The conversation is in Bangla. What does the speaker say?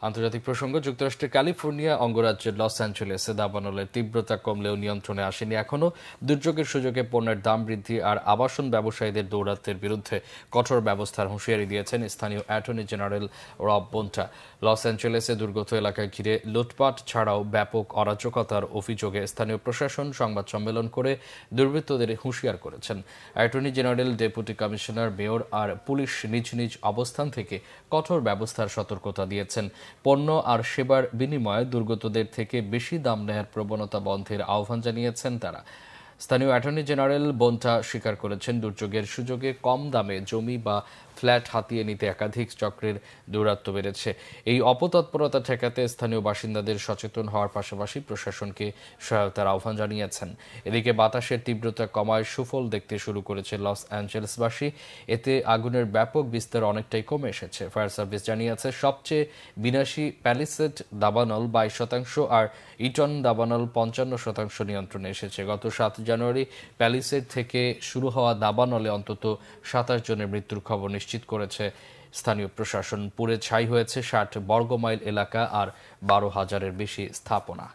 আন্তর্জাতিক প্রসঙ্গ যুক্তরাষ্ট্রের ক্যালিফোর্নিয়া অঙ্গরাজ্যের লস অ্যাঞ্জেলেসে দাবানলের তীব্রতা কমলেও নিয়ন্ত্রণে আসেনি এখনো। দুর্যোগের সুযোগে পণ্যের দাম বৃদ্ধি আর আবাসন ব্যবসায়ীদের দৌরাত্ম্যের বিরুদ্ধে কঠোর ব্যবস্থার হুঁশিয়ারি দিয়েছেন স্থানীয় অ্যাটর্নি জেনারেল রব বোন্টা। লস অ্যাঞ্জেলেসে দুর্গত এলাকায় ঘিরে লুটপাট ছাড়াও ব্যাপক অরাজকতার অভিযোগে স্থানীয় প্রশাসন সংবাদ সম্মেলন করে দুর্বৃত্তদের হুঁশিয়ার করেছেন। Attorney general, deputy commissioner, mayor আর পুলিশ নিজ নিজ অবস্থান থেকে কঠোর ব্যবস্থার সতর্কতা দিয়েছেন। পণ্য আর সেবার বিনিময়ে দুর্গতদের থেকে বেশি দাম নেয়ার প্রবণতা বন্ধের আহ্বান জানিয়েছেন তারা। স্থানীয় অ্যাটর্নি জেনারেল বোন্টা স্বীকার করেছেন, দুর্যোগের সুযোগে কম দামে জমি বা ফ্ল্যাট হাতিয়ে নিতে একাধিক চক্রের দৌরাত্ম্য বেড়েছে। এই অপতৎপরতা ঠেকাতে স্থানীয় বাসিন্দাদের সচেতন হওয়ার পাশাপাশি প্রশাসনকে সহায়তার আহ্বান জানিয়েছেন। এদিকে বাতাসের তীব্রতা কমায় সুফল দেখতে শুরু করেছে লস অ্যাঞ্জেলেসবাসী। এতে আগুনের ব্যাপক বিস্তার অনেকটাই কমে এসেছে। ফায়ার সার্ভিস জানিয়েছে, সবচেয়ে বিনাশী প্যালিসেড দাবানল 22% আর ইটন দাবানল 55% নিয়ন্ত্রণে এসেছে। গত 7 জানুয়ারি প্যালিসেড থেকে শুরু হওয়া দাবানলে অন্তত 27 জনের মৃত্যুর খবর নিশ্চিত করেছে স্থানীয় প্রশাসন। পুড়ে ছাই হয়েছে 60 বর্গমাইল এলাকা আর 12,000-এর বেশি স্থাপনা।